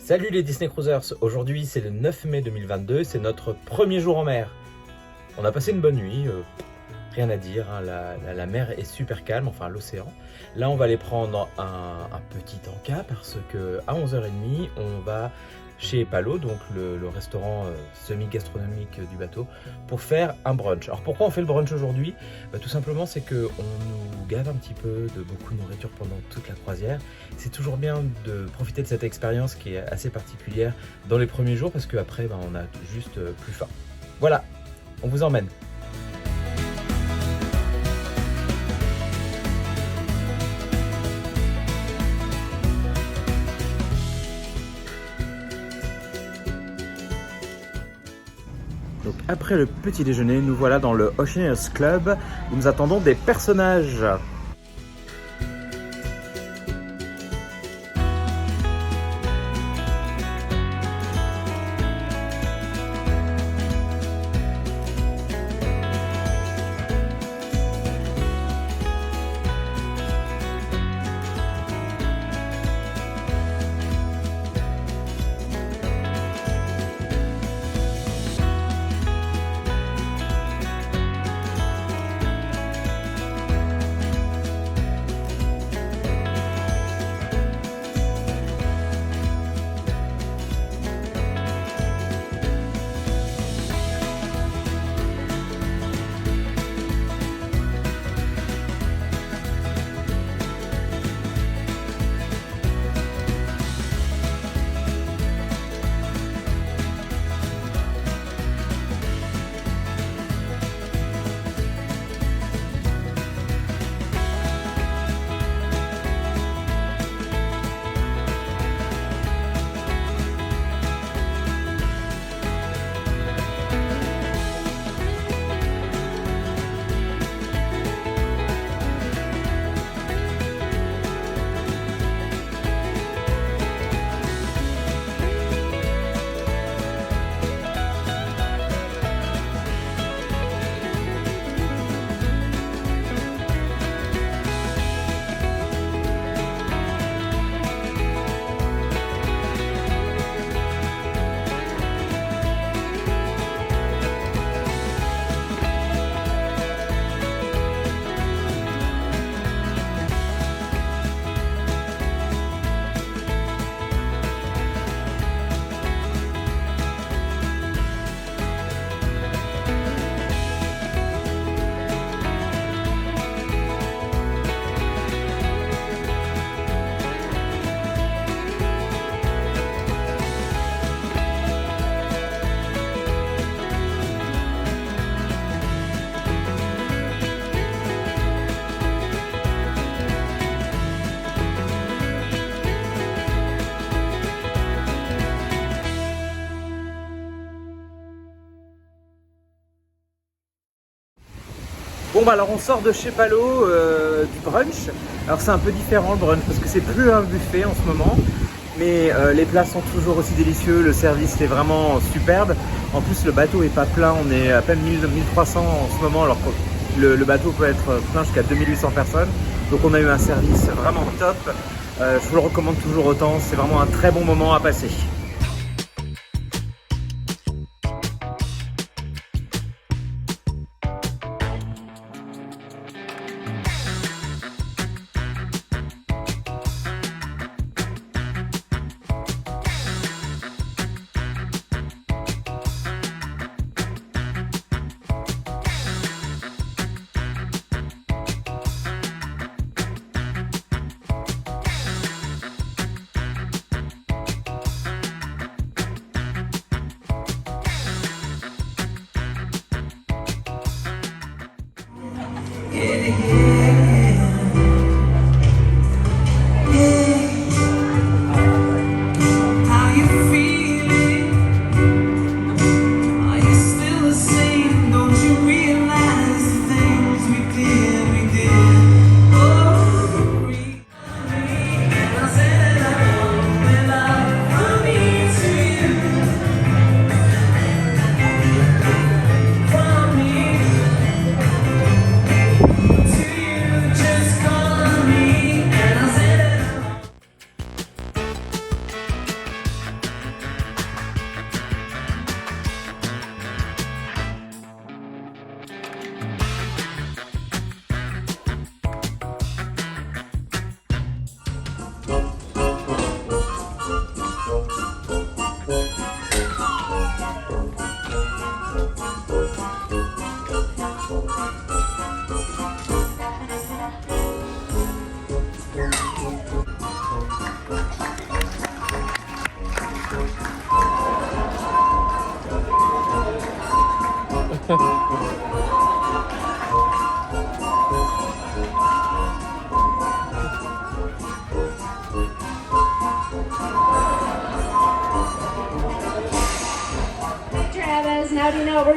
Salut les Disney Cruisers, aujourd'hui c'est le 9 mai 2022, c'est notre premier jour en mer. On a passé une bonne nuit, rien à dire, hein, la mer est super calme, enfin l'océan. Là on va aller prendre un petit encas parce que à 11h30 on va chez Palo, donc le restaurant semi-gastronomique du bateau, pour faire un brunch. Alors pourquoi on fait le brunch aujourd'hui? Tout simplement c'est qu'on nous gave un petit peu de beaucoup de nourriture pendant toute la croisière. C'est toujours bien de profiter de cette expérience qui est assez particulière dans les premiers jours parce qu'après on a juste plus faim. Voilà, on vous emmène. Donc après le petit déjeuner, nous voilà dans le Oceaners Club où nous attendons des personnages. Bon bah alors on sort de chez Palo du brunch. Alors c'est un peu différent le brunch parce que c'est plus un buffet en ce moment. Mais les plats sont toujours aussi délicieux, le service est vraiment superbe. En plus le bateau est pas plein, on est à peine 1300 en ce moment alors que le bateau peut être plein jusqu'à 2800 personnes. Donc on a eu un service vraiment top. Je vous le recommande toujours autant, c'est vraiment un très bon moment à passer.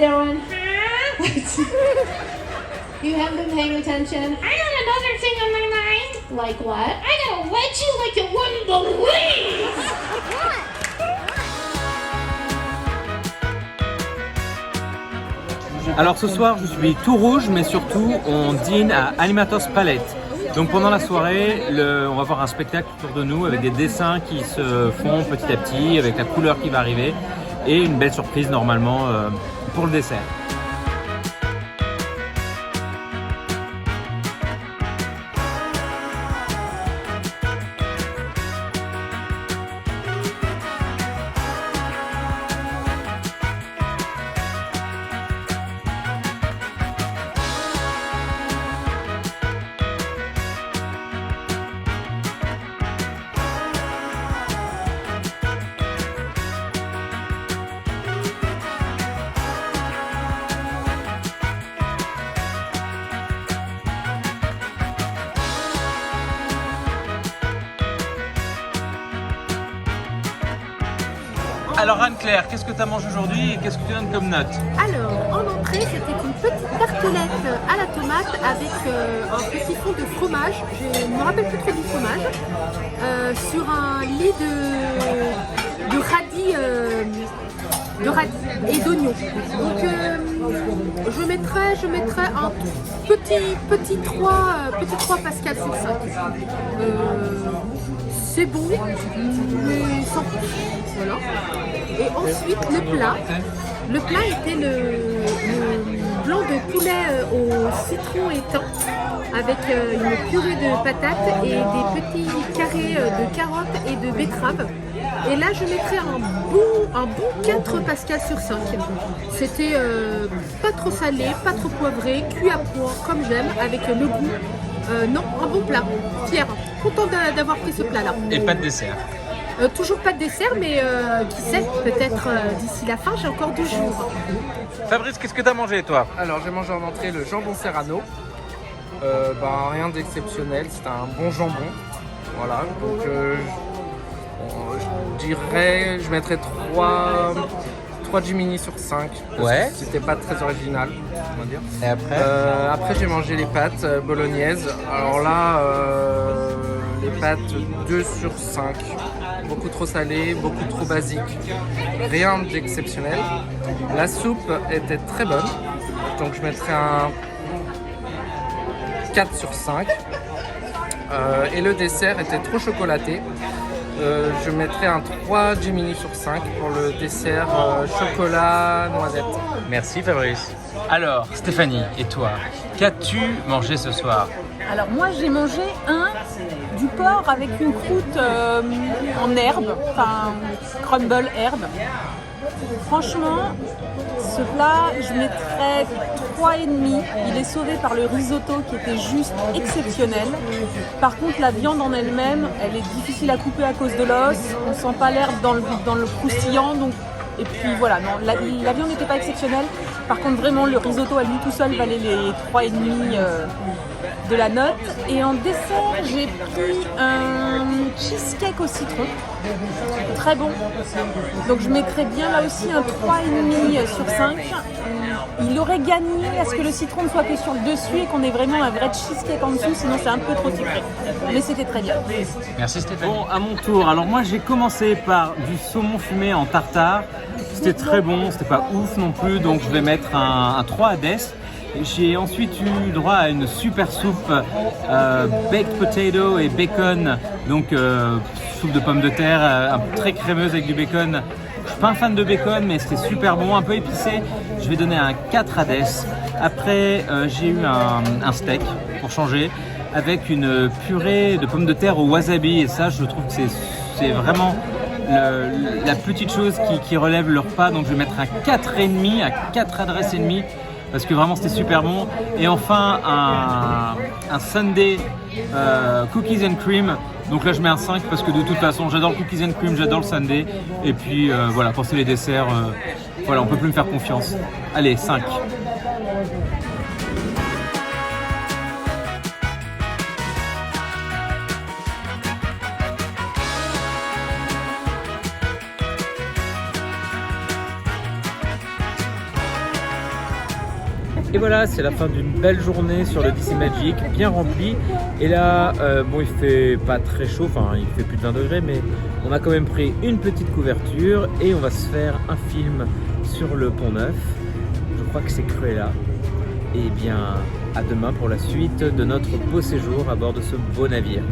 everyone? You have been paying attention? I got another thing on my mind. Like what? I gotta wet you like you wouldn't believe! Alors ce soir je suis tout rouge, mais surtout on dîne à Animatos Palette. Donc pendant la soirée, on va voir un spectacle autour de nous avec des dessins qui se font petit à petit, avec la couleur qui va arriver et une belle surprise normalement pour le dessert. Alors Anne-Claire, qu'est-ce que tu as mangé aujourd'hui et qu'est-ce que tu donnes comme note? Alors, en entrée, c'était une petite tartelette à la tomate avec un petit fond de fromage, je ne me rappelle plus trop du fromage, sur un lit de radis et d'oignons. Donc je mettrais un petit 3 Pascal sur 5. C'est bon, mais sans plus. Voilà. Et ensuite le plat était le blanc de poulet au citron éteint avec une purée de patates et des petits carrés de carottes et de betteraves. Et là je mettrais un bon 4 Pascal sur 5. C'était pas trop salé, pas trop poivré, cuit à point comme j'aime, avec le goût. Non, un bon plat, fière, content d'avoir pris ce plat là. Et pas de dessert? Toujours pas de dessert, mais qui sait, peut-être d'ici la fin, j'ai encore 2 jours. Fabrice, qu'est-ce que tu as mangé toi? Alors j'ai mangé en entrée le jambon serrano. Rien d'exceptionnel, c'est un bon jambon. Voilà, donc je mettrais 3 Jiminy sur 5. Ouais. C'était pas très original, on va dire. Et après Après j'ai mangé les pâtes bolognaises. Alors là, les pâtes 2 sur 5. Beaucoup trop salé, beaucoup trop basique. Rien d'exceptionnel. La soupe était très bonne. Donc je mettrais un 4 sur 5. Et le dessert était trop chocolaté. Je mettrais un 3 Gemini sur 5 pour le dessert chocolat noisette. Merci Fabrice. Alors Stéphanie, et toi, qu'as-tu mangé ce soir? Alors moi j'ai mangé du porc avec une croûte en herbe, enfin crumble herbe. Franchement, ce plat, je mettrais 3,5. Il est sauvé par le risotto qui était juste exceptionnel. Par contre, la viande en elle-même, elle est difficile à couper à cause de l'os. On sent pas l'herbe dans le croustillant. Donc... Et puis voilà, non, la viande n'était pas exceptionnelle. Par contre, vraiment, le risotto à lui tout seul valait les 3,5 de la note. Et en dessert, j'ai pris un cheesecake au citron. Très bon. Donc je mettrais bien là aussi un 3,5 sur 5. Il aurait gagné à ce que le citron ne soit que sur le dessus et qu'on ait vraiment un vrai cheesecake en dessous, sinon c'est un peu trop sucré. Mais c'était très bien. Merci Stéphanie. Bon, à mon tour. Alors moi j'ai commencé par du saumon fumé en tartare. C'était très bon, c'était pas ouf non plus, donc je vais mettre un 3 Hades. J'ai ensuite eu droit à une super soupe baked potato et bacon, donc soupe de pommes de terre très crémeuse avec du bacon. Je suis pas un fan de bacon, mais c'était super bon, un peu épicé. Je vais donner un 4 Hades. Après, j'ai eu un steak pour changer avec une purée de pommes de terre au wasabi, et ça, je trouve que c'est vraiment la petite chose qui relève le repas. Donc je vais mettre un 4,5, à 4 adresses et demi, parce que vraiment c'était super bon. Et enfin un sundae cookies and cream. Donc là je mets un 5 parce que de toute façon j'adore le cookies and cream, j'adore le sundae. Et puis voilà, pour les desserts, voilà, on peut plus me faire confiance. Allez, 5. Et voilà, c'est la fin d'une belle journée sur le DC Magic, bien remplie. Et là, bon, il fait pas très chaud, enfin il fait plus de 20 degrés, mais on a quand même pris une petite couverture et on va se faire un film sur le Pont Neuf. Je crois que c'est Cruella. Et bien, à demain pour la suite de notre beau séjour à bord de ce beau navire.